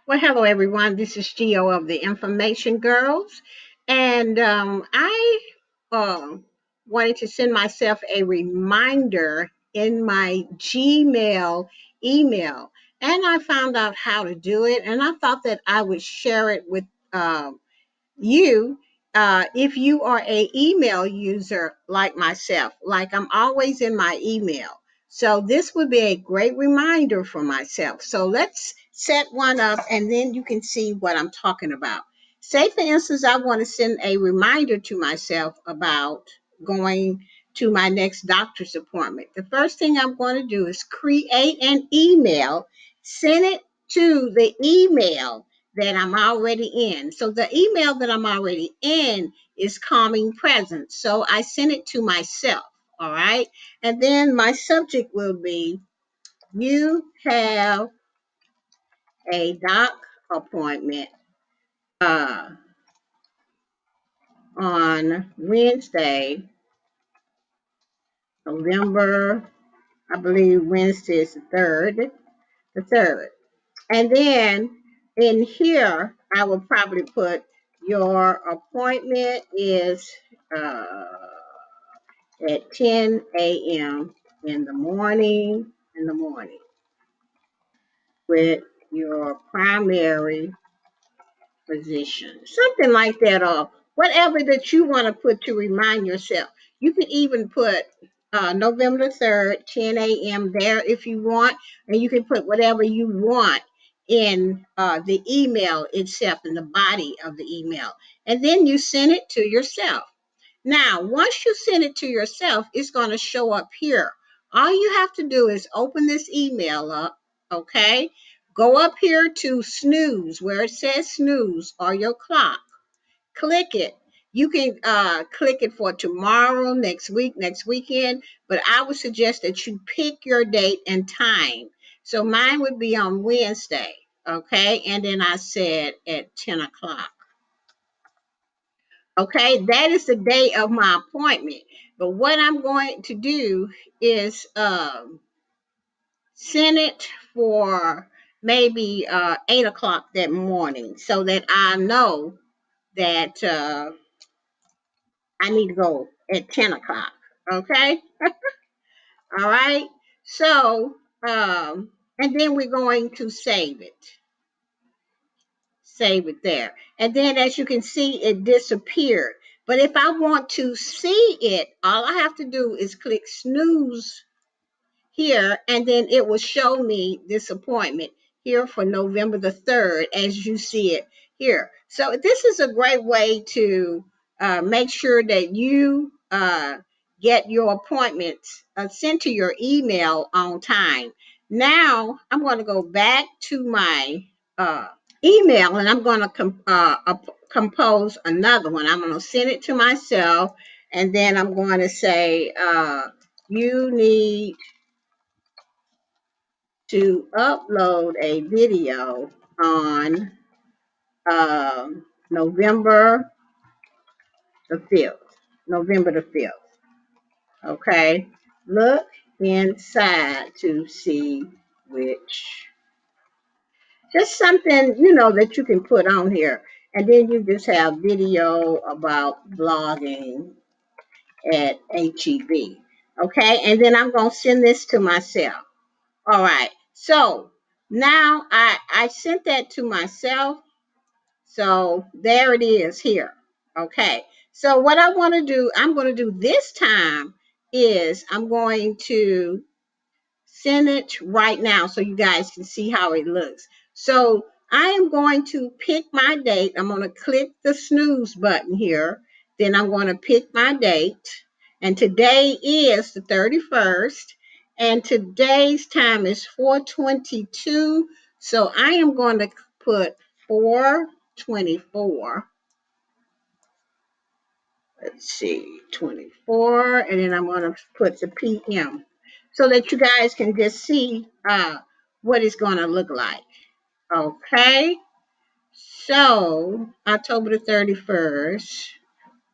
Well, hello everyone. This is Gio of the Information Girls, and I uh, wanted to send myself a reminder in my Gmail email, and I found out how to do it, and I thought that I would share it with you if you are a email user like myself. Like, I'm always in my email, so this would be a great reminder for myself. So let's set one up and then you can see what I'm talking about. Say for instance, I want to send a reminder to myself about going to my next doctor's appointment. The first thing I'm going to do is create an email, send it to the email that I'm already in. So the email that I'm already in is calming presence. So I send it to myself. All right. And then my subject will be, you have a doc appointment uh, on Wednesday, November, I believe Wednesday is the third. And then in here, I will probably put your appointment is uh, at 10 a.m. in the morning with your primary physician. Something like that, or whatever that you want to put to remind yourself. You can even put November 3rd, 10 a.m. there if you want, and you can put whatever you want in the email itself, in the body of the email. And then you send it to yourself. Now, once you send it to yourself, it's going to show up here. All you have to do is open this email up, okay? Go up here to snooze, where it says snooze or your clock. Click it. You can click it for tomorrow, next week, next weekend, but I would suggest that you pick your date and time. So mine would be on Wednesday, okay? And then I said at 10 o'clock. Okay, that is the day of my appointment. But what I'm going to do is send it for maybe 8 o'clock that morning so that I know that I need to go at 10 o'clock. Okay, all right. So, and then we're going to save it there. And then as you can see, it disappeared. But if I want to see it, all I have to do is click snooze here, and then it will show me this appointment here for November the 3rd, as you see it here. So this is a great way to make sure that you get your appointments sent to your email on time. Now I'm going to go back to my email, and I'm going to compose another one. I'm going to send it to myself, and then I'm going to say, you need to upload a video on November the 5th. November the 5th. Okay. Look inside to see which, just something, that you can put on here. And then you just have video about blogging at HEB. Okay. And then I'm going to send this to myself. All right. So now I sent that to myself. So there it is here. Okay. So what I'm going to do this time is I'm going to send it right now so you guys can see how it looks. So I am going to pick my date. I'm going to click the snooze button here. Then I'm going to pick my date. And today is the 31st. And today's time is 4:22. So I am going to put 4:24. Let's see, 24, and then I'm going to put the PM so that you guys can just see what it's going to look like. Okay, so October the 31st,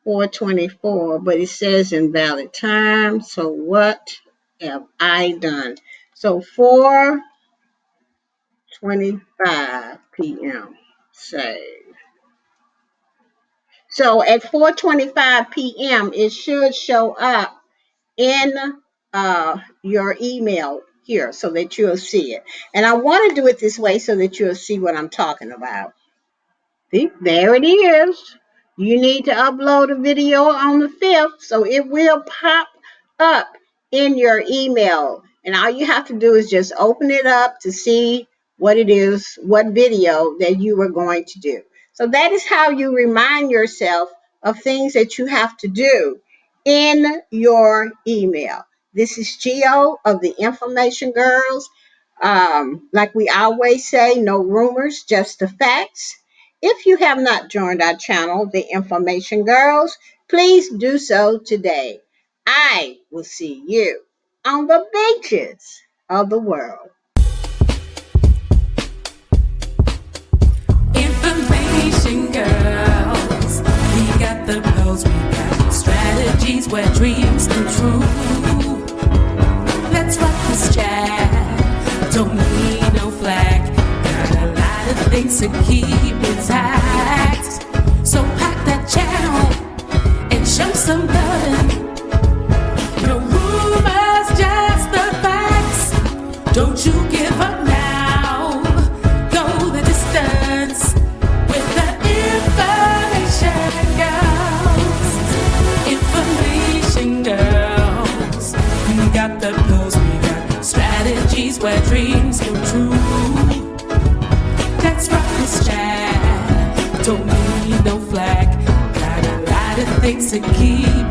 4:24, but it says invalid time. So what have I done? So 4:25, p.m. Save. So at 4:25 p.m., it should show up in your email here so that you'll see it. And I want to do it this way so that you'll see what I'm talking about. See, there it is. You need to upload a video on the 5th, so it will pop up in your email. And all you have to do is just open it up to see what it is, what video that you were going to do. So that is how you remind yourself of things that you have to do in your email. This is Geo of the Information Girls. Like we always say, no rumors, just the facts. If you have not joined our channel, The Information Girls, please do so today. I will see you on the beaches of the world. Information Girls, we got the pearls, we got strategies where dreams come true. Let's rock this chat, don't need no flag. Got a lot of things to keep intact. So pack that channel and show some love. No rumors, just the facts. Don't you give up now. Go the distance with the Information Girls. Information Girls. We got the pearls, we got strategies where dreams come true. Let's rock this chat. Don't need no flag. Got a lot of things to keep